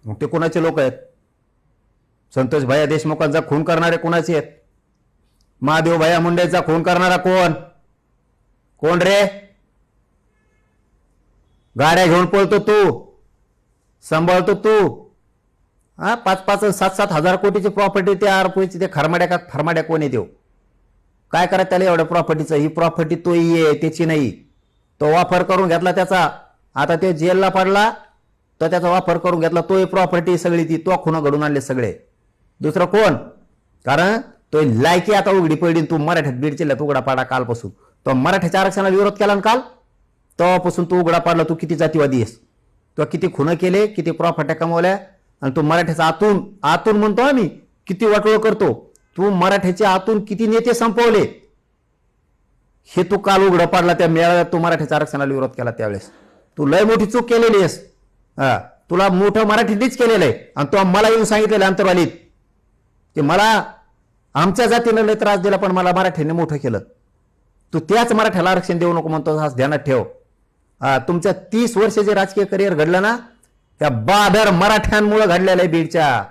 मग ते कोणाचे लोक आहेत? संतोष भैया देशमुखांचा खून करणारे कोणाचे आहेत? महादेव भैया मुंडेचा खून करणारा कोण? कोण रे? गाड्या घेऊन पळतो तू, सांभाळतो तू. 5-5 7-7 हजार कोटीची प्रॉपर्टी त्या आरपोची ते खरमाड्या का फरमाड्या कोण आहे देव? काय करा त्याला एवढ्या प्रॉपर्टीचं? ही प्रॉपर्टी तो आहे त्याची नाही. तो वापर करून घेतला त्याचा. आता ते जेलला पडला तर त्याचा वापर करून घेतला. तो प्रॉपर्टी सगळी ती तो खुणं घडून आणले सगळे. दुसरं कोण? कारण तो लायकी आता उघडी पडली. तू मराठ्यात बीड जिल्ह्यात उघडा पाडा कालपासून. तो मराठ्याच्या आरक्षणाला विरोध केला ना काल, तेव्हापासून तू उघडा पाडला. तू किती जातीवादी आहेस? तू किती खुणं केले, किती प्रॉपर्ट्या कमवल्या, आणि तू मराठ्याचा आतून आतून म्हणतो आम्ही किती वाटोळ करतो. तू मराठ्याच्या आतून किती नेते संपवले हे तू काल उघडा पाडला. त्या मेळाव्यात तू मराठ्याच्या आरक्षणाला विरोध केला त्यावेळेस. तू लय मोठी चूक केलेली आहेस. तुला मोठं मराठीनेच केलेलं आहे. आणि तो मला येऊन सांगितलेलं अंतरवालीत की मला आमच्या जातीनं लय त्रास दिला पण मला मराठ्याने मोठं केलं. तू त्याच मराठ्याला आरक्षण देऊ नको म्हणतो. हा ध्यानात ठेव. तुमच्या 30 वर्षाचे राजकीय करिअर घडलं ना त्या 12 मराठ्यांमुळे घडलेलं आहे बीडच्या.